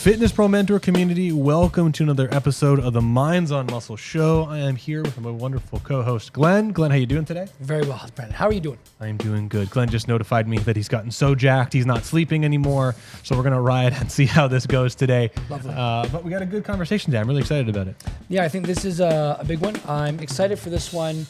Fitness Pro Mentor community, welcome to another episode of the Minds on Muscle show. I am here with my wonderful co-host, Glenn. Glenn, how you doing today? Very well, Brandon. How are you doing? I am doing good. Glenn just notified me that he's gotten so jacked, he's not sleeping anymore. So we're going to ride and see how this goes today. Lovely. But we got a good conversation today. I'm really excited about it. Yeah, I think this is a big one. I'm excited for this one.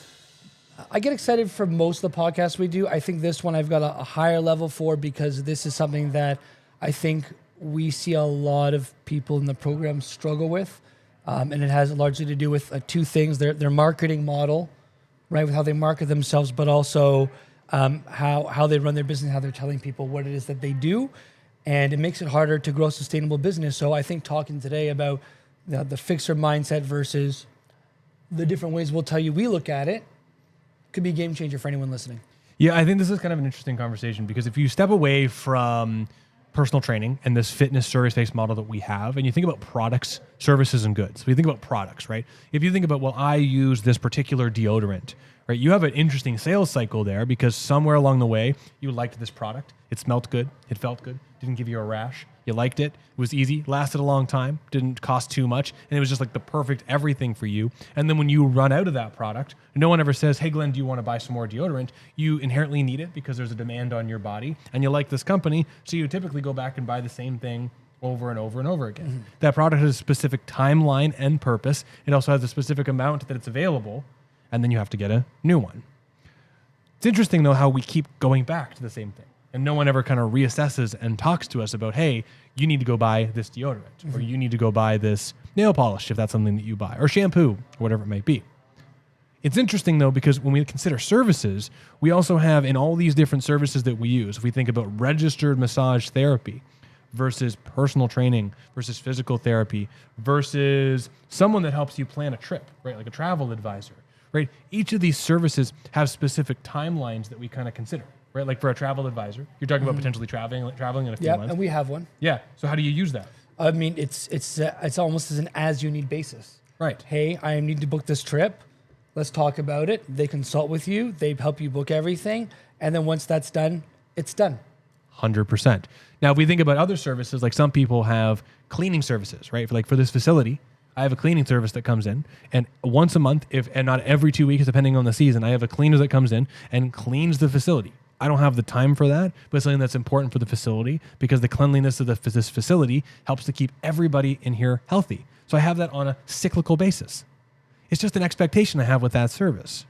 I get excited for most of the podcasts we do. I think this one I've got a higher level for because this is something that I think we see a lot of people in the program struggle with. And it has largely to do with two things, their marketing model, right, with how they market themselves, but also how they run their business, how they're telling people what it is that they do. And it makes it harder to grow sustainable business. So I think talking today about the fixer mindset versus the different ways we'll tell you we look at it could be a game changer for anyone listening. Yeah, I think this is kind of an interesting conversation because if you step away from personal training and this fitness service-based model that we have, and you think about products, services, and goods. We think about products, right? If you think about, well, I use this particular deodorant, right? You have an interesting sales cycle there because somewhere along the way, you liked this product. It smelled good. It felt good. Didn't give you a rash. You liked it. It was easy. Lasted a long time. Didn't cost too much. And it was just like the perfect everything for you. And then when you run out of that product, no one ever says, hey, Glenn, do you want to buy some more deodorant? You inherently need it because there's a demand on your body and you like this company. So you typically go back and buy the same thing over and over and over again. Mm-hmm. That product has a specific timeline and purpose. It also has a specific amount that it's available. And then you have to get a new one. It's interesting, though, how we keep going back to the same thing. And no one ever kind of reassesses and talks to us about, hey, you need to go buy this deodorant, mm-hmm. or you need to go buy this nail polish if that's something that you buy, or shampoo, or whatever it might be. It's interesting, though, because when we consider services, we also have in all these different services that we use, if we think about registered massage therapy versus personal training versus physical therapy versus someone that helps you plan a trip, right, like a travel advisor, right? Each of these services have specific timelines that we kind of consider. Right, like for a travel advisor, you're talking about potentially traveling in a few months. Yeah, and we have one. Yeah. So how do you use that? I mean, it's almost as an as-you-need basis. Right. Hey, I need to book this trip. Let's talk about it. They consult with you. They help you book everything. And then once that's done, it's done. 100%. Now, if we think about other services, like some people have cleaning services, right? For this facility, I have a cleaning service that comes in, and once a month, and not every 2 weeks, depending on the season, I have a cleaner that comes in and cleans the facility. I don't have the time for that, but it's something that's important for the facility because the cleanliness of this facility helps to keep everybody in here healthy. So I have that on a cyclical basis. It's just an expectation I have with that service.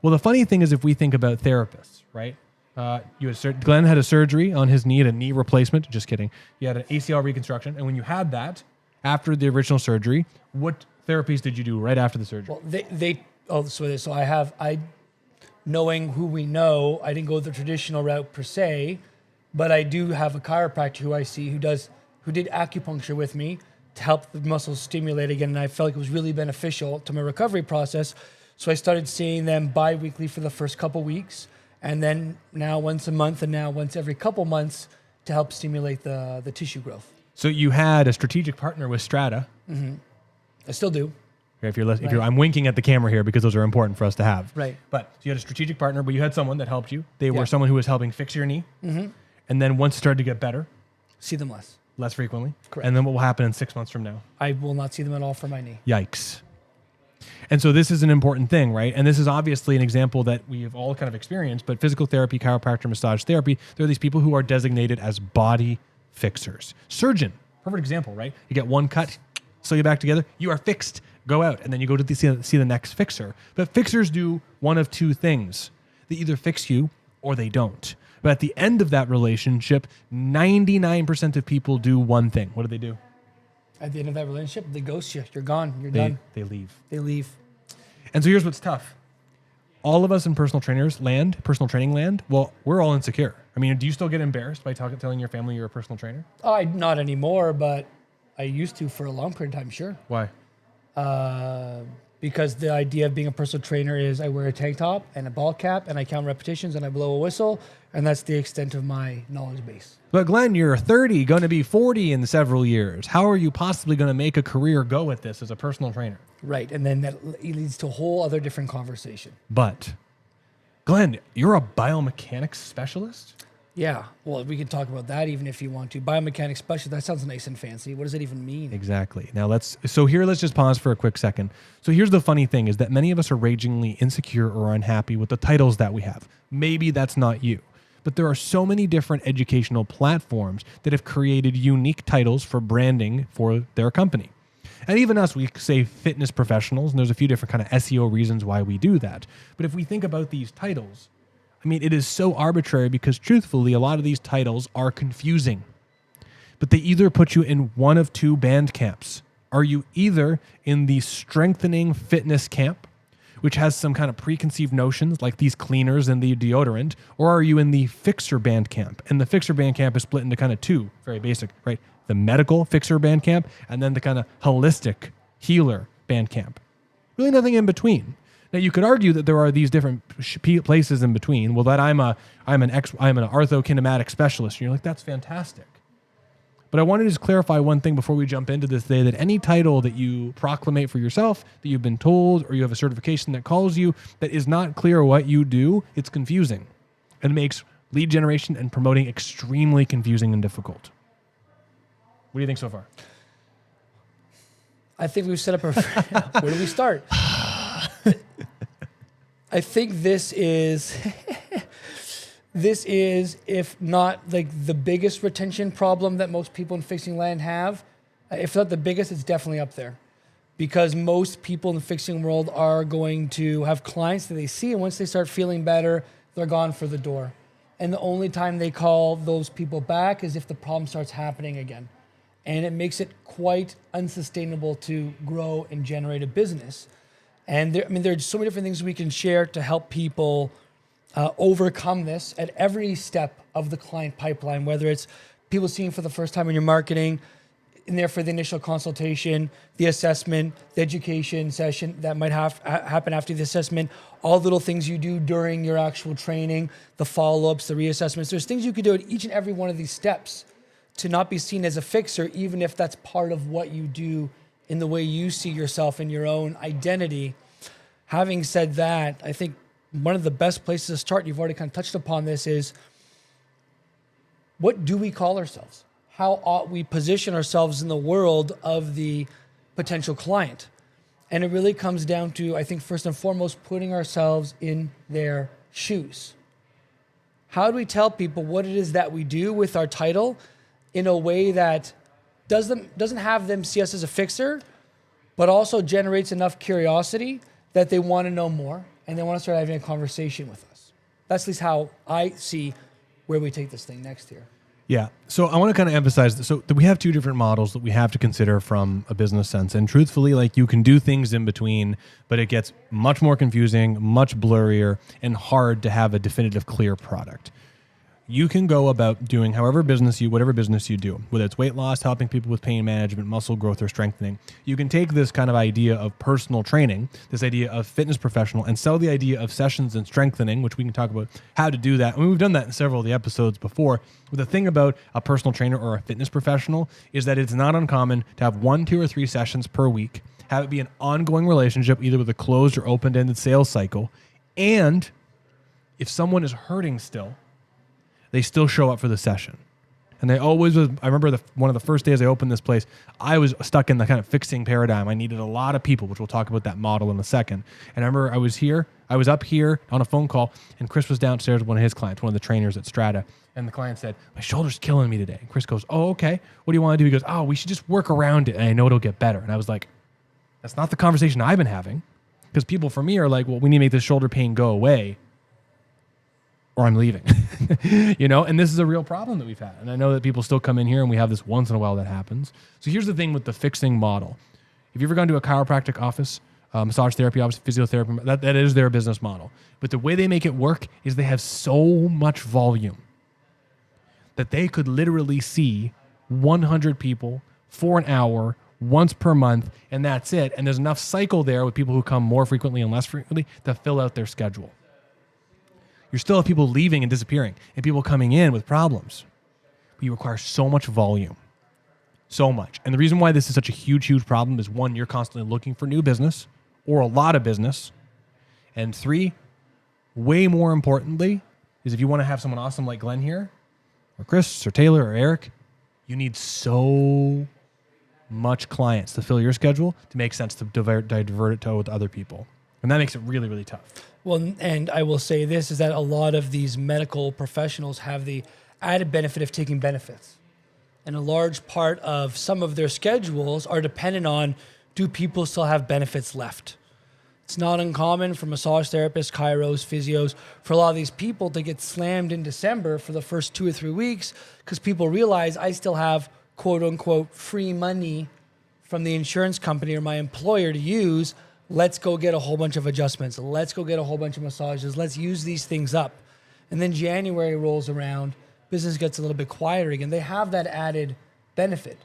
Well, the funny thing is if we think about therapists, right? Glenn had a surgery on his knee, a knee replacement. Just kidding. You had an ACL reconstruction. And when you had that, after the original surgery, what therapies did you do right after the surgery? Well, so I knowing who we know, I didn't go the traditional route per se, but I do have a chiropractor who I see who did acupuncture with me to help the muscles stimulate again, and I felt like it was really beneficial to my recovery process. So I started seeing them bi-weekly for the first couple weeks, and then now once a month, and now once every couple months to help stimulate the tissue growth. So you had a strategic partner with Strata. Mm-hmm. I still do. I'm winking at the camera here because those are important for us to have. Right. But so you had a strategic partner, but you had someone that helped you. They were someone who was helping fix your knee. Mm-hmm. And then once it started to get better, see them less frequently. Correct. And then what will happen in 6 months from now? I will not see them at all for my knee. Yikes. And so this is an important thing, right? And this is obviously an example that we have all kind of experienced, but physical therapy, chiropractor, massage therapy, there are these people who are designated as body fixers. Surgeon, perfect example, right? You get one cut, sew you back together, you are fixed. Go out, and then you go to see the next fixer. But fixers do one of two things. They either fix you or they don't. But at the end of that relationship, 99% of people do one thing. What do they do? At the end of that relationship, they ghost you. You're gone. You're done. They leave. They leave. And so here's what's tough. All of us in personal training land, well, we're all insecure. I mean, do you still get embarrassed by telling your family you're a personal trainer? Not anymore, but I used to for a long period of time, sure. Why? Because the idea of being a personal trainer is I wear a tank top and a ball cap and I count repetitions and I blow a whistle, and that's the extent of my knowledge base. But Glenn, you're 30, going to be 40 in several years. How are you possibly going to make a career go at this as a personal trainer? Right, and then that leads to a whole other different conversation. But Glenn, you're a biomechanics specialist? Yeah. Well, we can talk about that even if you want to. Biomechanics specialist, that sounds nice and fancy. What does it even mean? Exactly. Now let's just pause for a quick second. So here's the funny thing is that many of us are ragingly insecure or unhappy with the titles that we have. Maybe that's not you. But there are so many different educational platforms that have created unique titles for branding for their company. And even us, we say fitness professionals, and there's a few different kind of SEO reasons why we do that. But if we think about these titles, I mean, it is so arbitrary because truthfully, a lot of these titles are confusing. But they either put you in one of two band camps. Are you either in the strengthening fitness camp, which has some kind of preconceived notions like these cleaners and the deodorant, or are you in the fixer band camp? And the fixer band camp is split into kind of two, very basic, right? The medical fixer band camp, and then the kind of holistic healer band camp. Really nothing in between. Now you could argue that there are these different places in between. Well, that I'm an orthokinematic specialist. And you're like, that's fantastic. But I wanted to just clarify one thing before we jump into this today, that any title that you proclamate for yourself, that you've been told, or you have a certification that calls you, that is not clear what you do, it's confusing. And it makes lead generation and promoting extremely confusing and difficult. What do you think so far? I think we've set up where do we start? I think this is, if not like the biggest retention problem that most people in fixing land have, if not the biggest, it's definitely up there. Because most people in the fixing world are going to have clients that they see, and once they start feeling better, they're gone for the door. And the only time they call those people back is if the problem starts happening again. And it makes it quite unsustainable to grow and generate a business. And there's so many different things we can share to help people overcome this at every step of the client pipeline, whether it's people seeing for the first time in your marketing, in there for the initial consultation, the assessment, the education session that might happen after the assessment, all the little things you do during your actual training, the follow-ups, the reassessments. There's things you could do at each and every one of these steps to not be seen as a fixer, even if that's part of what you do in the way you see yourself in your own identity. Having said that, I think one of the best places to start, you've already kind of touched upon this, is what do we call ourselves? How ought we position ourselves in the world of the potential client? And it really comes down to, I think, first and foremost, putting ourselves in their shoes. How do we tell people what it is that we do with our title in a way that doesn't have them see us as a fixer, but also generates enough curiosity that they want to know more and they want to start having a conversation with us? That's at least how I see where we take this thing next here. Yeah. So I want to kind of emphasize that. So that we have two different models that we have to consider from a business sense. And truthfully, like, you can do things in between, but it gets much more confusing, much blurrier, and hard to have a definitive, clear product. You can go about doing whatever business you do, whether it's weight loss, helping people with pain management, muscle growth, or strengthening. You can take this kind of idea of personal training, this idea of fitness professional, and sell the idea of sessions and strengthening, which we can talk about how to do that. I mean, we've done that in several of the episodes before. But the thing about a personal trainer or a fitness professional is that it's not uncommon to have 1, 2, or 3 sessions per week, have it be an ongoing relationship, either with a closed or open-ended sales cycle. And if someone is hurting still, they still show up for the session. And they always was. I remember one of the first days I opened this place, I was stuck in the kind of fixing paradigm. I needed a lot of people, which we'll talk about that model in a second. And I remember I was up here on a phone call, and Chris was downstairs with one of his clients, one of the trainers at Strata. And the client said, "My shoulder's killing me today." And Chris goes, "Oh, okay. What do you want to do?" He goes, "Oh, we should just work around it, and I know it'll get better." And I was like, that's not the conversation I've been having. Because people for me are like, well, we need to make this shoulder pain go away, or I'm leaving. And this is a real problem that we've had. And I know that people still come in here, and we have this once in a while that happens. So here's the thing with the fixing model. If you've ever gone to a chiropractic office, massage therapy office, physiotherapy, that is their business model. But the way they make it work is they have so much volume that they could literally see 100 people for an hour once per month, and that's it. And there's enough cycle there with people who come more frequently and less frequently to fill out their schedule. You still have people leaving and disappearing and people coming in with problems. But you require so much volume. So much. And the reason why this is such a huge, huge problem is, 1, you're constantly looking for new business or a lot of business. And 3, way more importantly, is if you want to have someone awesome like Glenn here, or Chris or Taylor or Eric, you need so much clients to fill your schedule to make sense to divert it to other people. And that makes it really, really tough. Well, and I will say this is that a lot of these medical professionals have the added benefit of taking benefits. And a large part of some of their schedules are dependent on, do people still have benefits left? It's not uncommon for massage therapists, chiros, physios, for a lot of these people to get slammed in December for the first 2 or 3 weeks because people realize I still have quote unquote free money from the insurance company or my employer to use. Let's go get a whole bunch of adjustments. Let's go get a whole bunch of massages. Let's use these things up. And then January rolls around, business gets a little bit quieter again. They have that added benefit.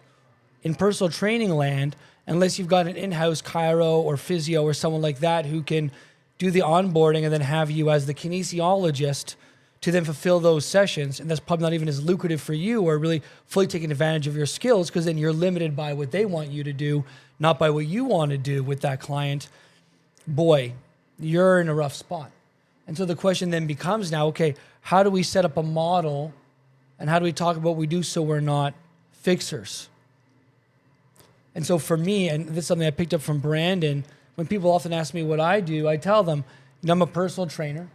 In personal training land, unless you've got an in-house chiro or physio or someone like that who can do the onboarding and then have you as the kinesiologist to then fulfill those sessions, and that's probably not even as lucrative for you or really fully taking advantage of your skills because then you're limited by what they want you to do, not by what you want to do with that client, boy, you're in a rough spot. And so the question then becomes now, okay, how do we set up a model and how do we talk about what we do so we're not fixers? And so for me, and this is something I picked up from Brandon, when people often ask me what I do, I tell them, I'm a personal trainer,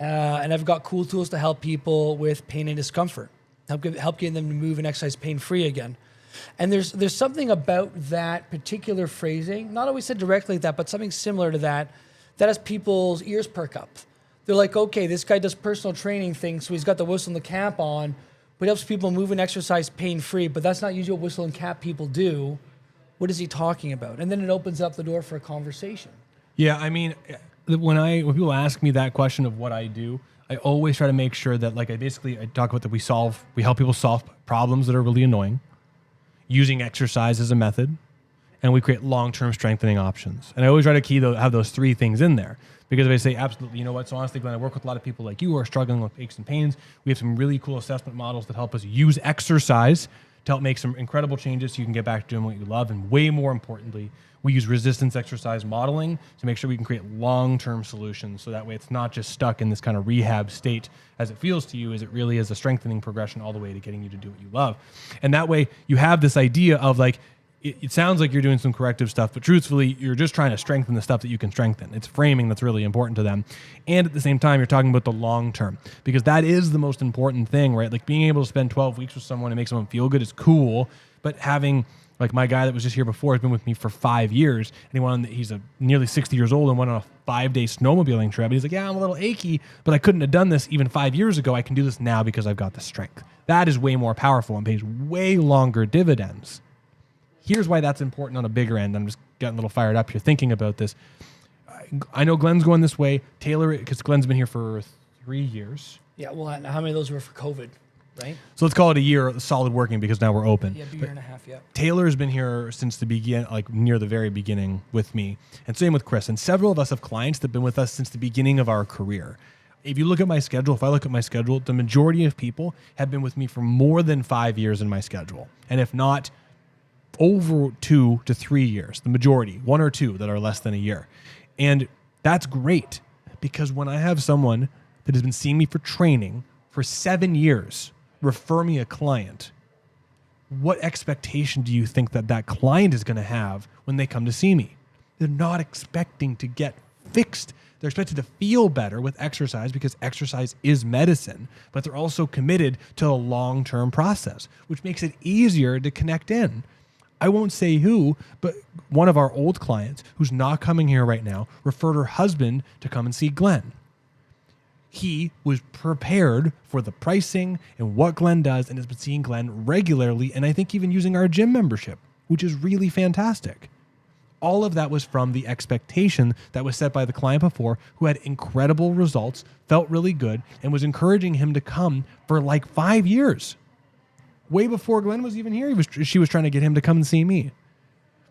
and I've got cool tools to help people with pain and discomfort, help getting them to move and exercise pain-free again. And there's something about that particular phrasing, not always said directly like that, but something similar to that has people's ears perk up. They're like, okay, this guy does personal training things, so he's got the whistle and the cap on, but he helps people move and exercise pain-free, but that's not usually what whistle and cap people do. What is he talking about? And then it opens up the door for a conversation. Yeah, I mean, when people ask me that question of what I do, I always try to make sure that I talk about that we help people solve problems that are really annoying using exercise as a method, and we create long-term strengthening options. And I always try to have those 3 things in there. Because if I say, absolutely, you know what? So honestly, Glenn, I work with a lot of people like you who are struggling with aches and pains. We have some really cool assessment models that help us use exercise to help make some incredible changes so you can get back to doing what you love. And way more importantly, we use resistance exercise modeling to make sure we can create long-term solutions. So that way it's not just stuck in this kind of rehab state as it feels to you, as it really is a strengthening progression all the way to getting you to do what you love. And that way you have this idea of it sounds like you're doing some corrective stuff, but truthfully, you're just trying to strengthen the stuff that you can strengthen. It's framing that's really important to them. And at the same time, you're talking about the long term, because that is the most important thing, right? Being able to spend 12 weeks with someone and make someone feel good is cool, but having my guy that was just here before has been with me for 5 years, and he's nearly 60 years old and went on a 5-day snowmobiling trip. And he's like, yeah, I'm a little achy, but I couldn't have done this even 5 years ago. I can do this now because I've got the strength. That is way more powerful and pays way longer dividends. Here's why that's important on a bigger end. I'm just getting a little fired up here thinking about this. I know Glenn's going this way. Taylor, because Glenn's been here for 3 years. Yeah, well, how many of those were for COVID, right? So let's call it a year solid working because now we're open. Yeah, a year and a half, yeah. Taylor's been here since the near the very beginning with me. And same with Chris. And several of us have clients that have been with us since the beginning of our career. If you look at my schedule, if I look at my schedule, the majority of people have been with me for more than 5 years in my schedule. And if not, over 2 to 3 years, the majority, 1 or 2 that are less than a year. And that's great because when I have someone that has been seeing me for training for 7 years refer me a client, what expectation do you think that client is going to have when they come to see me? They're not expecting to get fixed. They're expected to feel better with exercise because exercise is medicine, but they're also committed to a long-term process, which makes it easier to connect in. I won't say who, but one of our old clients who's not coming here right now referred her husband to come and see Glenn. He was prepared for the pricing and what Glenn does and has been seeing Glenn regularly, and I think even using our gym membership, which is really fantastic. All of that was from the expectation that was set by the client before, who had incredible results, felt really good, and was encouraging him to come for 5 years. Way before Glenn was even here, she was trying to get him to come and see me.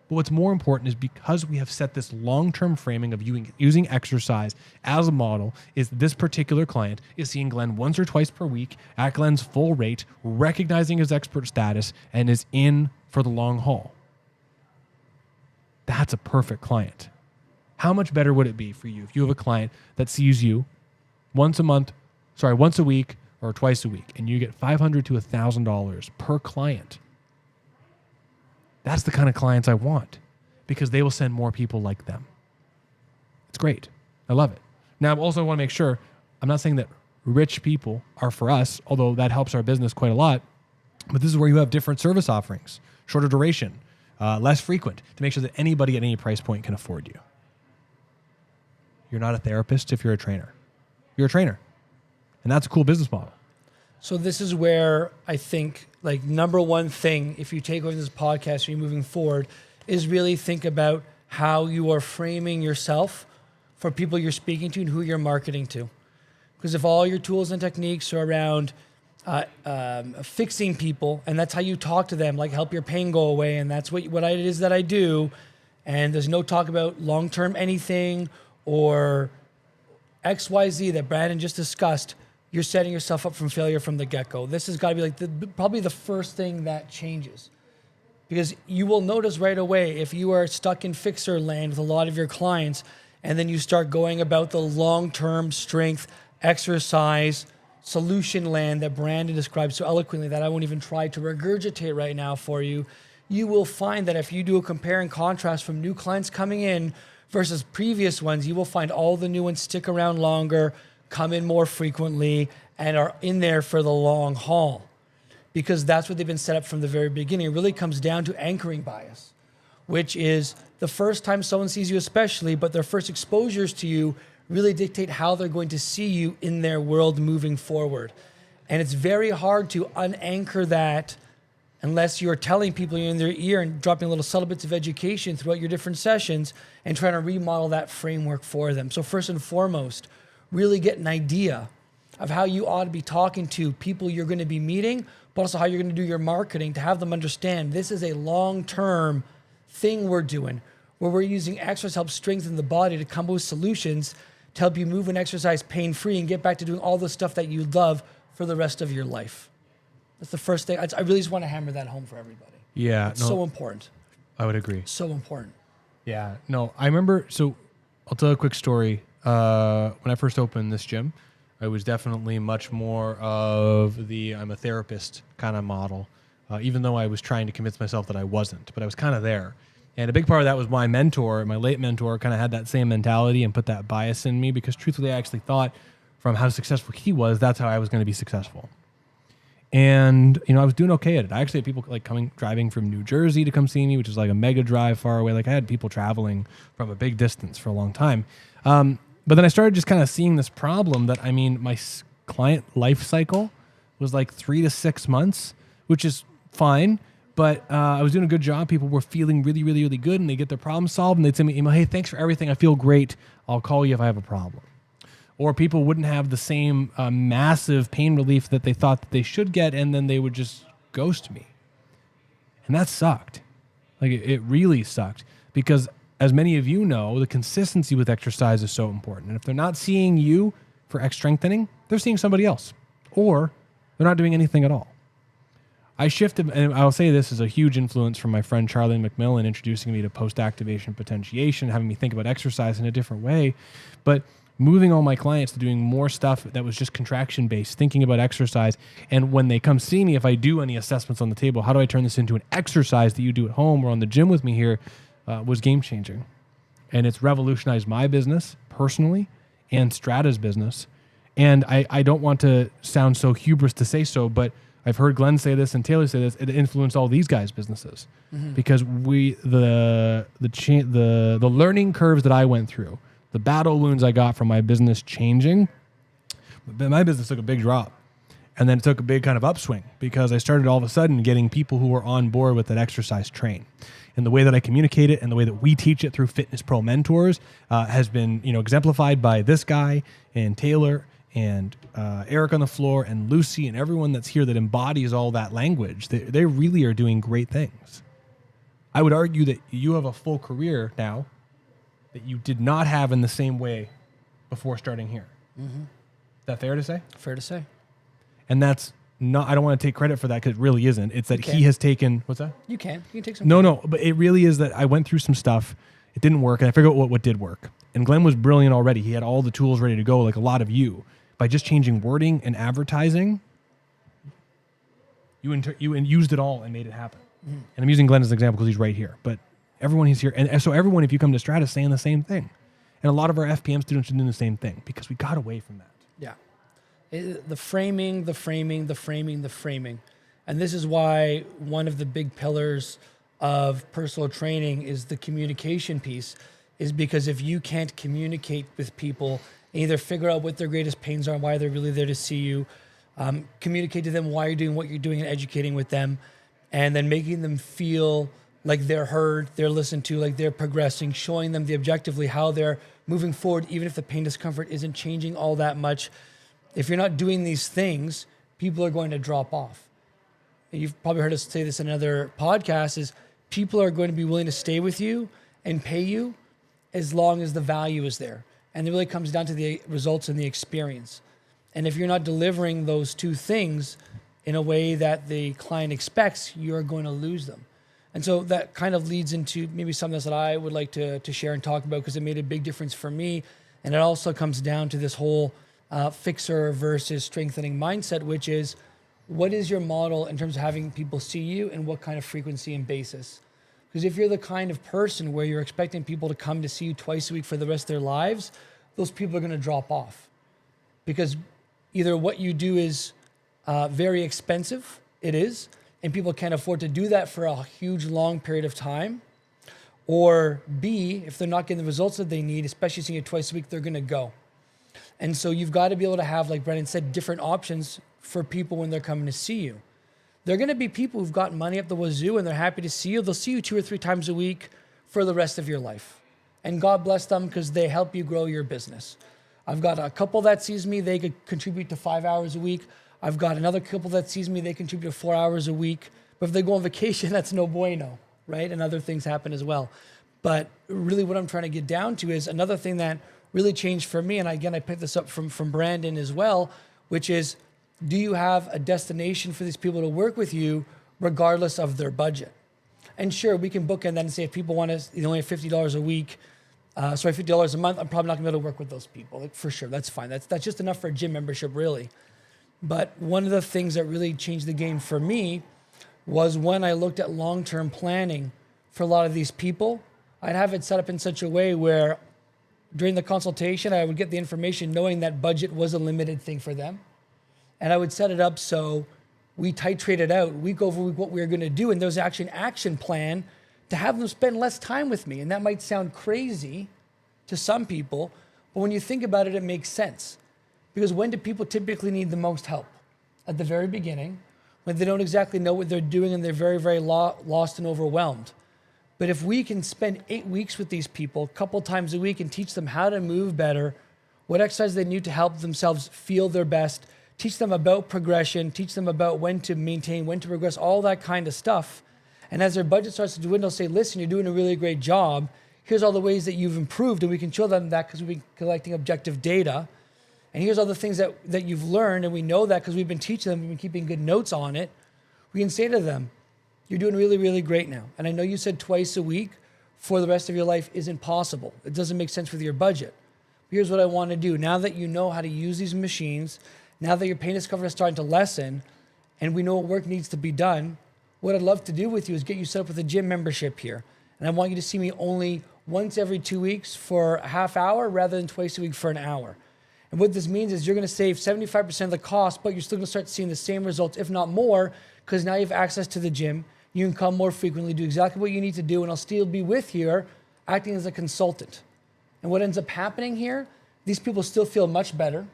But what's more important is because we have set this long-term framing of using exercise as a model, is this particular client is seeing Glenn once or twice per week at Glenn's full rate, recognizing his expert status, and is in for the long haul. That's a perfect client. How much better would it be for you if you have a client that sees you once a week or twice a week, and you get $500 to $1,000 per client, that's the kind of clients I want, because they will send more people like them. It's great. I love it. Now, I also want to make sure, I'm not saying that rich people are for us, although that helps our business quite a lot, but this is where you have different service offerings, shorter duration, less frequent, to make sure that anybody at any price point can afford you. You're not a therapist if you're a trainer. You're a trainer. And that's a cool business model. So this is where I think, like, number one thing, if you take over this podcast and you're moving forward, is really think about how you are framing yourself for people you're speaking to and who you're marketing to. Because if all your tools and techniques are around fixing people, and that's how you talk to them, like help your pain go away, and that's what it is that I do, and there's no talk about long-term anything or XYZ that Brandon just discussed, you're setting yourself up from failure from the get-go. This has got to be like probably the first thing that changes. Because you will notice right away if you are stuck in fixer land with a lot of your clients, and then you start going about the long-term strength, exercise, solution land that Brandon described so eloquently that I won't even try to regurgitate right now for you, you will find that if you do a compare and contrast from new clients coming in versus previous ones, you will find all the new ones stick around longer, come in more frequently, and are in there for the long haul. Because that's what they've been set up from the very beginning. It really comes down to anchoring bias, which is the first time someone sees you especially, but their first exposures to you really dictate how they're going to see you in their world moving forward. And it's very hard to unanchor that unless you're telling people you're in their ear and dropping little subtle bits of education throughout your different sessions and trying to remodel that framework for them. So first and foremost, really get an idea of how you ought to be talking to people you're going to be meeting, but also how you're going to do your marketing to have them understand this is a long-term thing we're doing, where we're using exercise to help strengthen the body to come up with solutions to help you move and exercise pain-free and get back to doing all the stuff that you love for the rest of your life. That's the first thing. I really just want to hammer that home for everybody. Yeah. It's so important. I would agree. So important. Yeah. No, I remember, so I'll tell a quick story. When I first opened this gym, I was definitely much more of the I'm a therapist kind of model, even though I was trying to convince myself that I wasn't, but I was kind of there. And a big part of that was my mentor, my late mentor, kind of had that same mentality and put that bias in me because truthfully, I actually thought from how successful he was, that's how I was going to be successful. And, you know, I was doing okay at it. I actually had people like driving from New Jersey to come see me, which is like a mega drive far away. Like I had people traveling from a big distance for a long time. But then I started just kind of seeing this problem that, I mean, my client life cycle was like 3 to 6 months, which is fine. But I was doing a good job. People were feeling really, really, really good, and they get their problem solved, and they'd send me an email, hey, thanks for everything. I feel great. I'll call you if I have a problem. Or people wouldn't have the same massive pain relief that they thought that they should get, and then they would just ghost me. And that sucked. Like, it really sucked. Because as many of you know, the consistency with exercise is so important. And if they're not seeing you for X strengthening, they're seeing somebody else. Or they're not doing anything at all. I shifted, and I'll say this is a huge influence from my friend Charlie McMillan introducing me to post-activation potentiation, having me think about exercise in a different way. But moving all my clients to doing more stuff that was just contraction-based, thinking about exercise. And when they come see me, if I do any assessments on the table, how do I turn this into an exercise that you do at home or on the gym with me here, was game-changing. And it's revolutionized my business personally and Strata's business. And I don't want to sound so hubris to say so, but I've heard Glenn say this and Taylor say this. It influenced all these guys' businesses because the learning curves that I went through, the battle wounds I got from my business changing, my business took a big drop, and then it took a big kind of upswing because I started all of a sudden getting people who were on board with that exercise train. And the way that I communicate it and the way that we teach it through Fitness Pro Mentors has been, exemplified by this guy and Taylor and Eric on the floor and Lucy and everyone that's here that embodies all that language. They really are doing great things. I would argue that you have a full career now that you did not have in the same way before starting here. Mm-hmm. Is that fair to say? Fair to say. And that's not, I don't want to take credit for that because it really isn't. It's that he has taken, what's that? You can take some. No, but it really is that I went through some stuff. It didn't work. And I figured out what did work. And Glenn was brilliant already. He had all the tools ready to go, like a lot of you. by just changing wording and advertising, you used it all and made it happen. And I'm using Glenn as an example because he's right here. But everyone he's here. And so everyone, if you come to Strata, is saying the same thing. And a lot of our FPM students are doing the same thing because we got away from that. Yeah. The framing. And this is why one of the big pillars of personal training is the communication piece, is because if you can't communicate with people, either figure out what their greatest pains are and why they're really there to see you, communicate to them why you're doing what you're doing and educating with them, and then making them feel like they're heard, they're listened to, like they're progressing, showing them objectively how they're moving forward, even if the pain discomfort isn't changing all that much. If you're not doing these things, people are going to drop off. And you've probably heard us say this in another podcast, is people are going to be willing to stay with you and pay you as long as the value is there. And it really comes down to the results and the experience. And if you're not delivering those two things in a way that the client expects, you're going to lose them. And so that kind of leads into maybe something that I would like to share and talk about, because it made a big difference for me. And it also comes down to this whole fixer versus strengthening mindset, which is, what is your model in terms of having people see you and what kind of frequency and basis? Because if you're the kind of person where you're expecting people to come to see you twice a week for the rest of their lives, those people are going to drop off. Because either what you do is very expensive, it is, and people can't afford to do that for a huge, long period of time. Or B, if they're not getting the results that they need, especially seeing you twice a week, they're going to go. And so you've got to be able to have, like Brendan said, different options for people when they're coming to see you. They're going to be people who've got money up the wazoo and they're happy to see you. They'll see you 2 or 3 times a week for the rest of your life. And God bless them, because they help you grow your business. I've got a couple that sees me, they could contribute to 5 hours a week. I've got another couple that sees me, they contribute to 4 hours a week. But if they go on vacation, that's no bueno, right? And other things happen as well. But really what I'm trying to get down to is another thing that really changed for me, and again, I picked this up from Brandon as well, which is, do you have a destination for these people to work with you regardless of their budget? And sure, we can book in then and say if people want to, only have $50 a week, $50 a month, I'm probably not gonna be able to work with those people, like, for sure, that's fine. That's just enough for a gym membership, really. But one of the things that really changed the game for me was when I looked at long-term planning for a lot of these people. I'd have it set up in such a way where during the consultation, I would get the information knowing that budget was a limited thing for them. And I would set it up so we titrated out week over week what we were going to do. And there was actually an action plan to have them spend less time with me. And that might sound crazy to some people, but when you think about it, it makes sense. Because when do people typically need the most help? At the very beginning, when they don't exactly know what they're doing and they're very, very lost and overwhelmed. But if we can spend 8 weeks with these people, a couple times a week, and teach them how to move better, what exercise they need to help themselves feel their best, teach them about progression, teach them about when to maintain, when to progress, all that kind of stuff. And as their budget starts to dwindle, say, listen, you're doing a really great job. Here's all the ways that you've improved, and we can show them that because we've been collecting objective data. And here's all the things that you've learned, and we know that because we've been teaching them, we've been keeping good notes on it. We can say to them, you're doing really, really great now. And I know you said twice a week for the rest of your life isn't possible. It doesn't make sense with your budget. Here's what I want to do. Now that you know how to use these machines, now that your pain discomfort is starting to lessen, and we know what work needs to be done, what I'd love to do with you is get you set up with a gym membership here. And I want you to see me only once every 2 weeks for a half hour rather than twice a week for an hour. And what this means is you're going to save 75% of the cost, but you're still going to start seeing the same results, if not more, because now you have access to the gym. You can come more frequently, do exactly what you need to do, and I'll still be with you, acting as a consultant. And what ends up happening here, these people still feel much better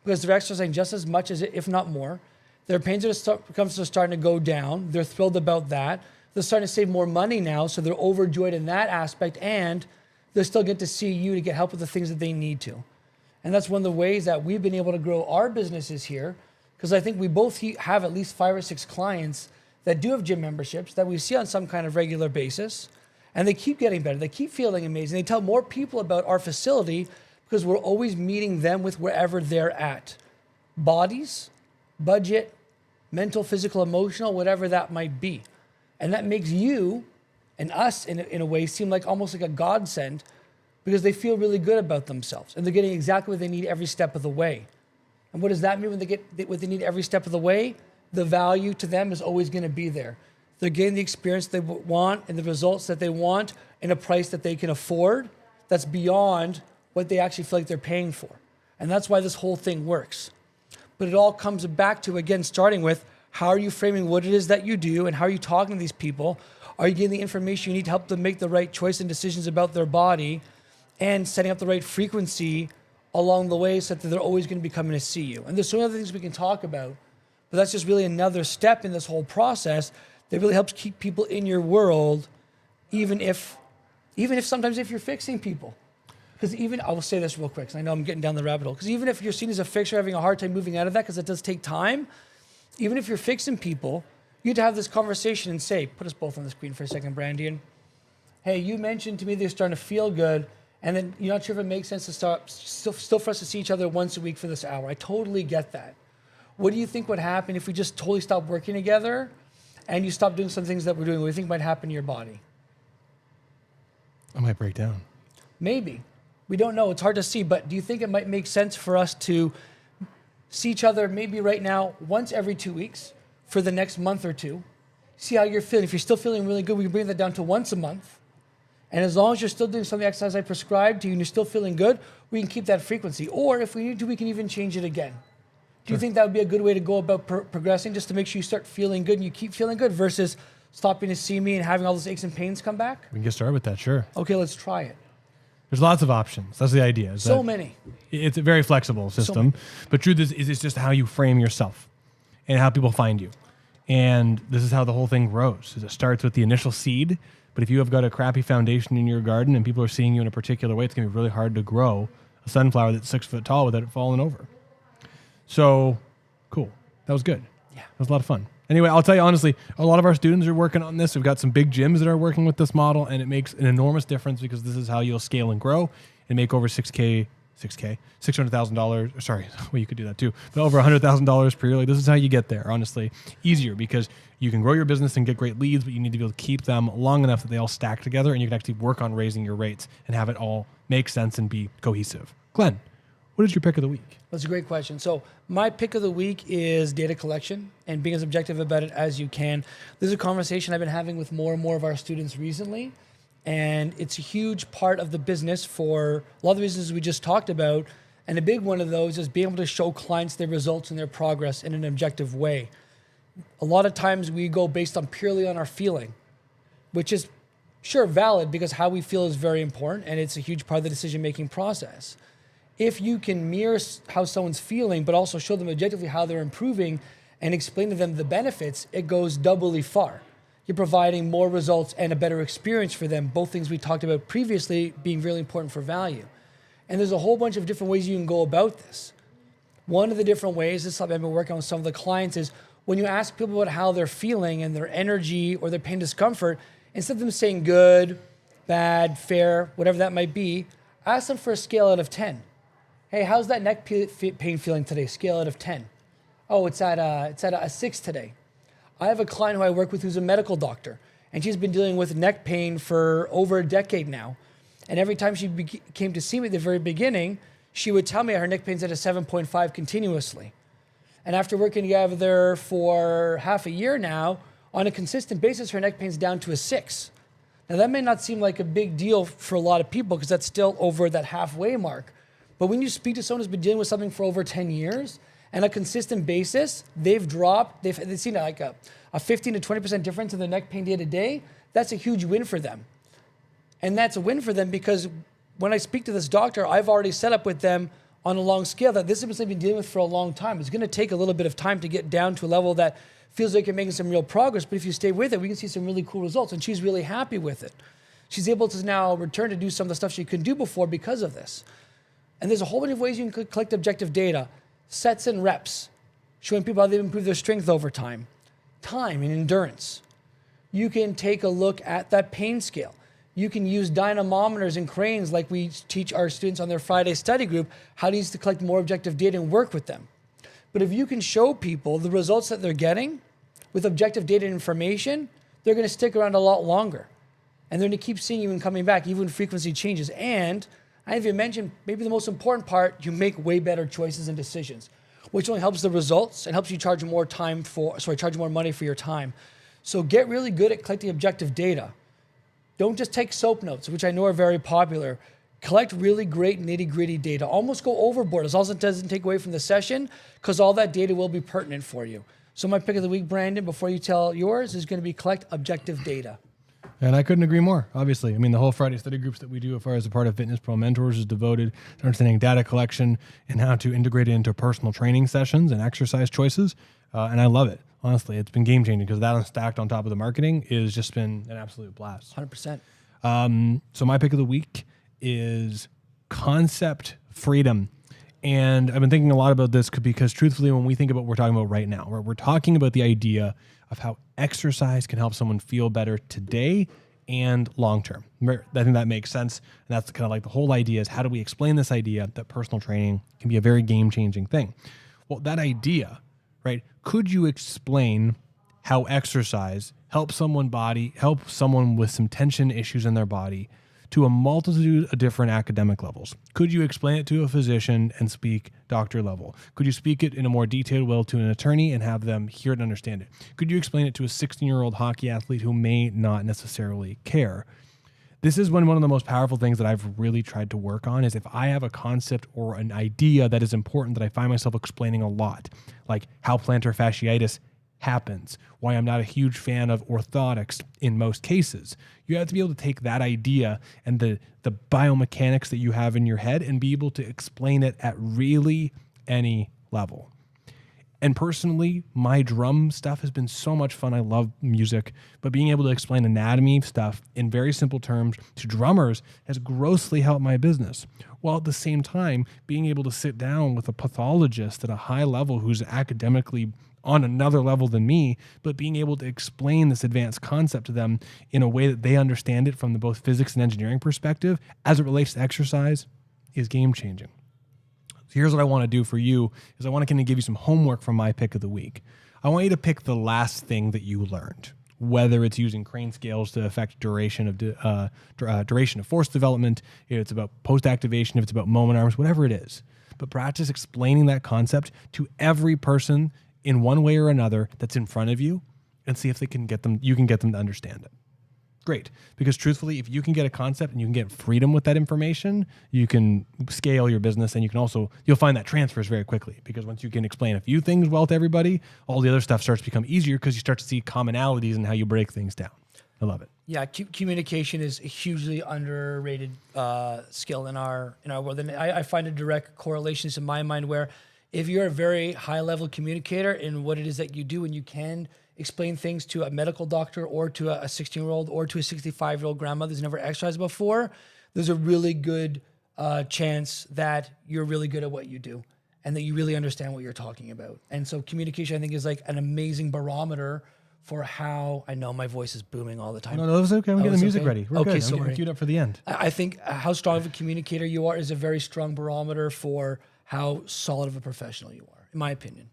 because they're exercising just as much as, if not more. Their pains are starting to go down. They're thrilled about that. They're starting to save more money now, so they're overjoyed in that aspect, and they still get to see you to get help with the things that they need to. And that's one of the ways that we've been able to grow our businesses here, because I think we both have at least 5 or 6 clients that do have gym memberships that we see on some kind of regular basis, and they keep getting better. They keep feeling amazing. They tell more people about our facility because we're always meeting them with wherever they're at. Bodies, budget, mental, physical, emotional, whatever that might be. And that makes you and us, in a way, seem like almost like a godsend because they feel really good about themselves and they're getting exactly what they need every step of the way. And what does that mean when they get what they need every step of the way? The value to them is always going to be there. They're getting the experience they want and the results that they want in a price that they can afford that's beyond what they actually feel like they're paying for. And that's why this whole thing works. But it all comes back to, again, starting with how are you framing what it is that you do and how are you talking to these people? Are you getting the information you need to help them make the right choice and decisions about their body and setting up the right frequency along the way so that they're always going to be coming to see you? And there's so many other things we can talk about, but that's just really another step in this whole process that really helps keep people in your world, even if sometimes if you're fixing people. Because I will say this real quick, because I know I'm getting down the rabbit hole, because even if you're seen as a fixer having a hard time moving out of that, because it does take time, even if you're fixing people, you need to have this conversation and say, put us both on the screen for a second, Brandian. Hey, you mentioned to me that you're starting to feel good, and then you're not sure if it makes sense to still for us to see each other once a week for this hour. I totally get that. What do you think would happen if we just totally stopped working together and you stopped doing some things that we're doing? What do you think might happen to your body? I might break down. Maybe. We don't know. It's hard to see. But do you think it might make sense for us to see each other maybe right now once every 2 weeks for the next month or two? See how you're feeling. If you're still feeling really good, we can bring that down to once a month. And as long as you're still doing some of the exercise I prescribed to you and you're still feeling good, we can keep that frequency. Or if we need to, we can even change it again. Do you think that would be a good way to go about progressing, just to make sure you start feeling good and you keep feeling good versus stopping to see me and having all those aches and pains come back? We can get started with that, sure. Okay, let's try it. There's lots of options. That's the idea. So many. It's a very flexible system. But truth is it's just how you frame yourself and how people find you. And this is how the whole thing grows. It starts with the initial seed. But if you have got a crappy foundation in your garden and people are seeing you in a particular way, it's going to be really hard to grow a sunflower that's 6 foot tall without it falling over. So, cool. That was good. Yeah. That was a lot of fun. Anyway, I'll tell you honestly, a lot of our students are working on this. We've got some big gyms that are working with this model, and it makes an enormous difference because this is how you'll scale and grow and make over $600,000. Sorry, well, you could do that too, but over $100,000 per year. Like, this is how you get there, honestly. Easier because you can grow your business and get great leads, but you need to be able to keep them long enough that they all stack together and you can actually work on raising your rates and have it all make sense and be cohesive. Glenn, what is your pick of the week? That's a great question. So my pick of the week is data collection and being as objective about it as you can. This is a conversation I've been having with more and more of our students recently, and it's a huge part of the business for a lot of the reasons we just talked about. And a big one of those is being able to show clients their results and their progress in an objective way. A lot of times we go based on purely on our feeling, which is sure valid because how we feel is very important and it's a huge part of the decision-making process. If you can mirror how someone's feeling, but also show them objectively how they're improving and explain to them the benefits, it goes doubly far. You're providing more results and a better experience for them, both things we talked about previously being really important for value. And there's a whole bunch of different ways you can go about this. One of the different ways, this is something I've been working on with some of the clients, is when you ask people about how they're feeling and their energy or their pain discomfort, instead of them saying good, bad, fair, whatever that might be, ask them for a scale out of 10. Hey, how's that neck pain feeling today? Scale out of 10. Oh, it's at a 6 today. I have a client who I work with who's a medical doctor, and she's been dealing with neck pain for over a decade now. And every time she came to see me at the very beginning, she would tell me her neck pain's at a 7.5 continuously. And after working together for half a year now, on a consistent basis, her neck pain's down to a 6. Now, that may not seem like a big deal for a lot of people because that's still over that halfway mark. But when you speak to someone who's been dealing with something for over 10 years, and a consistent basis, they've seen like a 15 to 20% difference in their neck pain day to day. That's a huge win for them. And that's a win for them because when I speak to this doctor, I've already set up with them on a long scale that this is something they've been dealing with for a long time. It's going to take a little bit of time to get down to a level that feels like you're making some real progress, but if you stay with it, we can see some really cool results, and she's really happy with it. She's able to now return to do some of the stuff she couldn't do before because of this. And there's a whole bunch of ways you can collect objective data. Sets and reps, showing people how they've improved their strength over time. Time and endurance. You can take a look at that pain scale. You can use dynamometers and cranes like we teach our students on their Friday study group, how to use to collect more objective data and work with them. But if you can show people the results that they're getting with objective data and information, they're going to stick around a lot longer. And they're going to keep seeing you and coming back, even when frequency changes. And I have you mentioned maybe the most important part, you make way better choices and decisions. which only helps the results and helps you charge more money for your time. So get really good at collecting objective data. Don't just take SOAP notes, which I know are very popular. Collect really great nitty-gritty data. Almost go overboard as long as it doesn't take away from the session, because all that data will be pertinent for you. So my pick of the week, Brandon, before you tell yours, is going to be collect objective data. And I couldn't agree more, obviously. I mean, the whole Friday study groups that we do as far as a part of Fitness Pro Mentors is devoted to understanding data collection and how to integrate it into personal training sessions and exercise choices. And I love it. Honestly, it's been game-changing because that stacked on top of the marketing is just been an absolute blast. 100%. So my pick of the week is concept freedom. And I've been thinking a lot about this because truthfully, when we think about what we're talking about right now, we're talking about the idea of how exercise can help someone feel better today and long-term. I think that makes sense. And that's kind of like the whole idea is how do we explain this idea that personal training can be a very game-changing thing? Well, that idea, right? Could you explain how exercise helps someone with some tension issues in their body to a multitude of different academic levels? Could you explain it to a physician and speak doctor level? Could you speak it in a more detailed way to an attorney and have them hear and understand it? Could you explain it to a 16-year-old hockey athlete who may not necessarily care? This is one of the most powerful things that I've really tried to work on is if I have a concept or an idea that is important that I find myself explaining a lot, like how plantar fasciitis happens, why I'm not a huge fan of orthotics in most cases. You have to be able to take that idea and the biomechanics that you have in your head and be able to explain it at really any level. And personally, my drum stuff has been so much fun. I love music, but being able to explain anatomy stuff in very simple terms to drummers has grossly helped my business. While at the same time, being able to sit down with a pathologist at a high level who's academically on another level than me, but being able to explain this advanced concept to them in a way that they understand it from the both physics and engineering perspective as it relates to exercise is game-changing. So here's what I want to do for you is I want to kind of give you some homework from my pick of the week. I want you to pick the last thing that you learned, whether it's using crane scales to affect duration of force development, if it's about post-activation, if it's about moment arms, whatever it is. But practice explaining that concept to every person in one way or another that's in front of you and see if you can get them to understand it. Great. Because truthfully, if you can get a concept and you can get freedom with that information, you can scale your business and you'll find that transfers very quickly because once you can explain a few things well to everybody, all the other stuff starts to become easier because you start to see commonalities in how you break things down. I love it. Yeah, communication is a hugely underrated skill in our world. And I find a direct correlation in my mind where if you're a very high-level communicator in what it is that you do and you can explain things to a medical doctor or to a 16-year-old or to a 65-year-old grandmother who's never exercised before, there's a really good chance that you're really good at what you do and that you really understand what you're talking about. And so communication, I think, is like an amazing barometer for how... I know my voice is booming all the time. No, it's okay. I'm getting the music ready. We're okay, good. sorry. I'm queued up for the end. I think how strong of a communicator you are is a very strong barometer for how solid of a professional you are, in my opinion.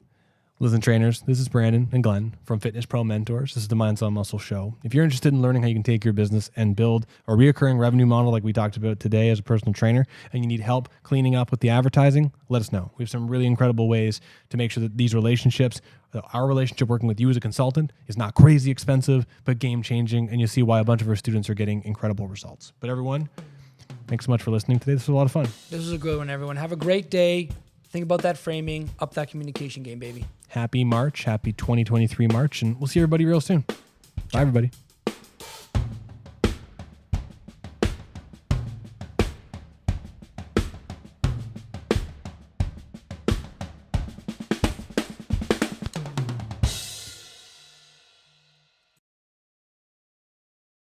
Listen, trainers, this is Brandon and Glenn from Fitness Pro Mentors. This is the Minds on Muscle show. If you're interested in learning how you can take your business and build a reoccurring revenue model like we talked about today as a personal trainer, and you need help cleaning up with the advertising, let us know. We have some really incredible ways to make sure that these relationships, our relationship working with you as a consultant is not crazy expensive, but game-changing, and you'll see why a bunch of our students are getting incredible results. But everyone, thanks so much for listening today. This was a lot of fun. This was a good one, everyone. Have a great day. Think about that framing, up that communication game, baby. Happy March, happy 2023 March, and we'll see everybody real soon. Bye, everybody.